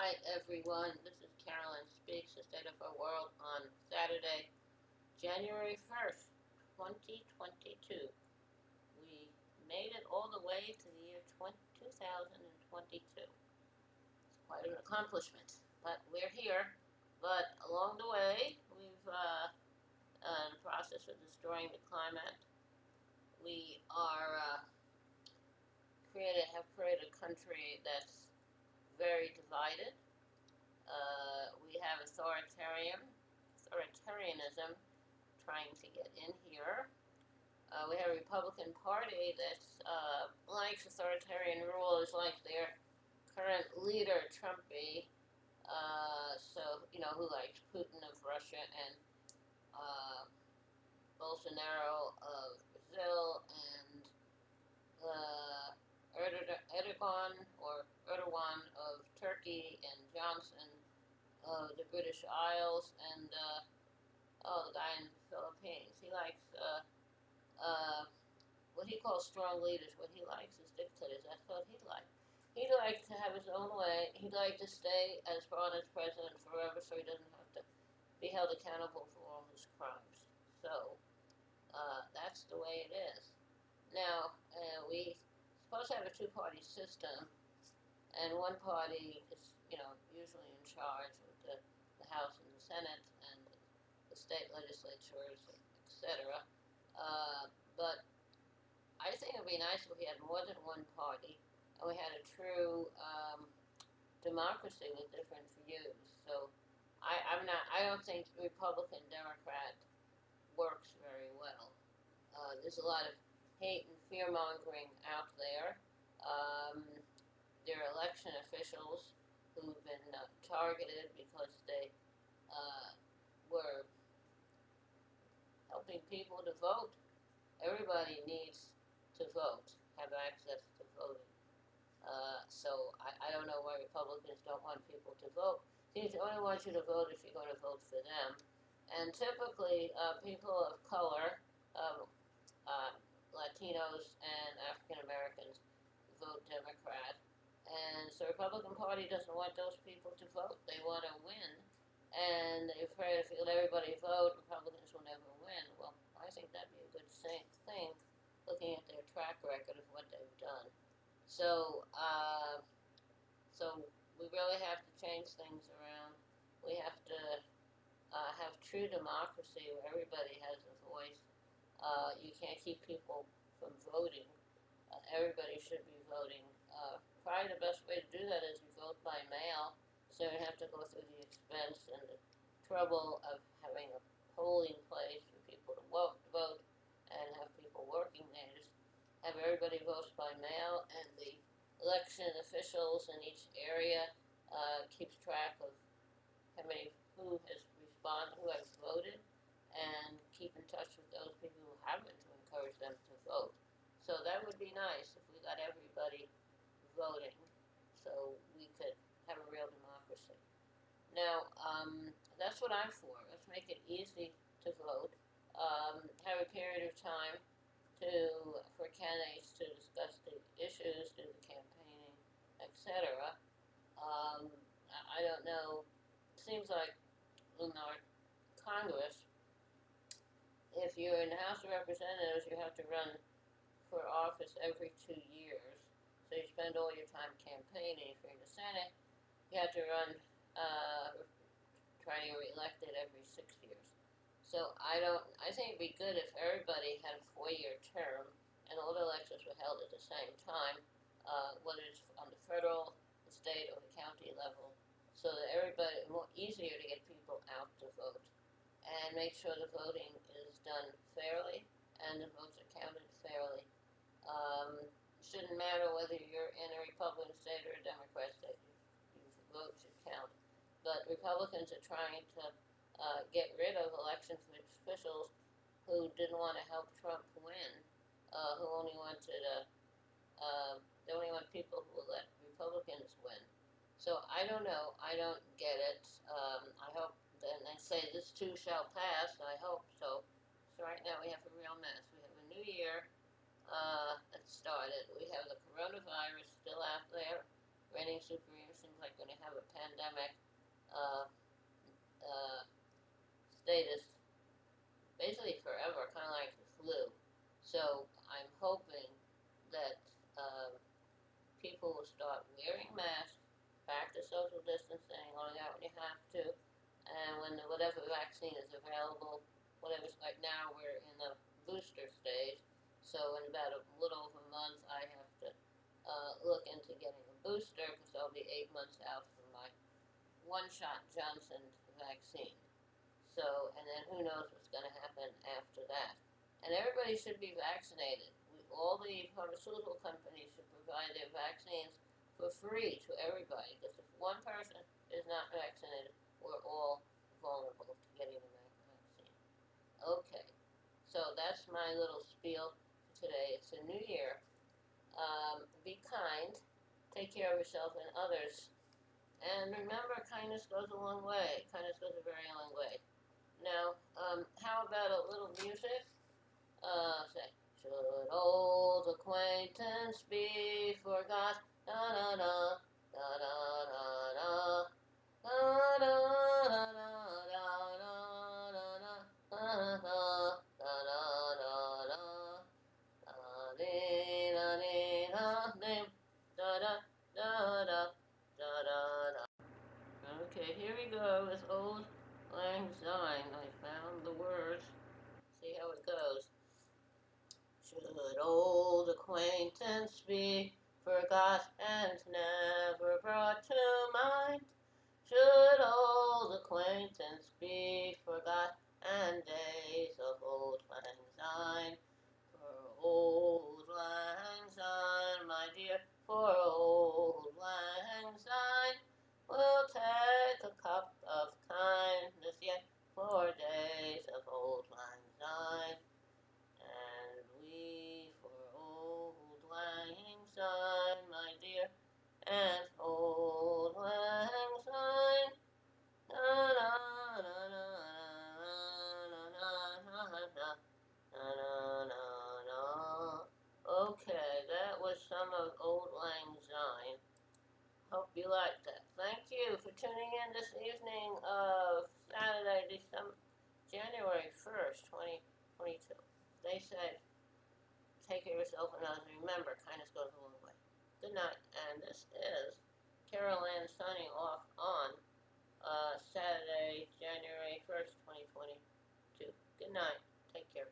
right, everyone. This is Carolyn Speaks, the State of Our World on Saturday, January 1st, 2022. We made it all the way to the year 2022. It's quite an accomplishment, but we're here. But along the way, we've, in the process of destroying the climate, we have created a country that's very divided. We have authoritarianism trying to get in here. We have a Republican Party that likes authoritarian rule, is like their current leader, Trumpy. Who likes Putin of Russia and Bolsonaro of Brazil and Erdogan of Turkey and Johnson of the British Isles and the guy in the Philippines. He likes what he calls strong leaders. What he likes is dictators. That's what he'd like. He'd like to have his own way. He'd like to stay as far as president forever so he doesn't have to be held accountable for all his crimes. So that's the way it is. Now, we supposed to have a two-party system, and one party is, usually in charge with the House and the Senate and the state legislatures, etc. But I think it would be nice if we had more than one party and we had a true democracy with different views. So I don't think Republican Democrat works very well. There's a lot of hate and fear mongering out there. There are election officials who've been targeted because they were helping people to vote. Everybody needs to vote, have access to voting. So I don't know why Republicans don't want people to vote. Seems they only want you to vote if you're going to vote for them. And typically, people of color, Latinos and African Americans, vote Democrat. And so the Republican Party doesn't want those people to vote. They want to win. And they're afraid if you let everybody vote, Republicans will never win. Well, I think that'd be a good thing, looking at their track record of what they've done. So we really have to change things around. We have to have true democracy where everybody has a voice. You can't keep people from voting. Everybody should be voting. Probably the best way to do that is you vote by mail, so you don't have to go through the expense and the trouble of having a polling place for people to vote and have people working there. Just have everybody vote by mail, and the election officials in each area keeps track of who has voted, and keep in touch with those people who haven't to encourage them to vote. So that would be nice if we got everybody voting, so we could have a real democracy. Now, that's what I'm for. Let's make it easy to vote. Have a period of time for candidates to discuss the issues, do the campaigning, etc. I don't know. It seems like in our Congress, if you're in the House of Representatives, you have to run for office every 2 years. So you spend all your time campaigning. If you're in the Senate, you have to run, trying to get elected every 6 years. So I think it'd be good if everybody had a 4-year term and all the elections were held at the same time, whether it's on the federal, the state, or the county level, so that everybody, more easier to get people out to vote and make sure the voting is done fairly and the votes are counted fairly. Shouldn't matter whether you're in a Republican state or a Democrat state, your vote should count. But Republicans are trying to get rid of election officials who didn't want to help Trump win, who only wanted they only want people who will let Republicans win. So I don't know. I don't get it. I hope. Then they say this too shall pass. I hope so. So right now we have a real mess. We have a new year that started. We have the coronavirus still out there, reigning supreme, like going to have a pandemic uh, status basically forever, kind of like the flu. So I'm hoping that people will start wearing masks, practice social distancing, going out when you have to, and when whatever vaccine is available, whatever's like now we're in the booster stage, so in about a little over a month I have to look into getting a booster because I'll be 8 months out from my one-shot Johnson vaccine. So, and then who knows what's going to happen after that. And everybody should be vaccinated. All the pharmaceutical companies should provide their vaccines for free to everybody. Because if one person is not vaccinated, we're all vulnerable to getting the vaccine. Okay, so that's my little spiel for today. It's a new year. Be kind, take care of yourself and others, and remember, kindness goes a long way. Kindness goes a very long way. Now, how about a little music? Say, should old acquaintance be forgot? Da da da, da da da da, da da da da da da da da Okay, here we go with Old Lang Syne. I found the words. See how it goes. Should old acquaintance be forgot and never brought to mind? Should old acquaintance be forgot and days of old Lang Syne? For old Lang Syne, my dear, for old Lang Syne, we'll take a cup of kindness yet for days of old Lang Syne. And we for old Lang Syne, my dear, and old Lang Syne. Na na na na na na na na na na na. Okay, that was some of Old Lang Syne. Hope you liked that. Thank you for tuning in this evening of Saturday, January 1st, 2022. Stay safe. Take care of yourself and others. Remember, kindness goes a long way. Good night. And this is Carol Ann signing off on Saturday, January 1st, 2022. Good night. Take care.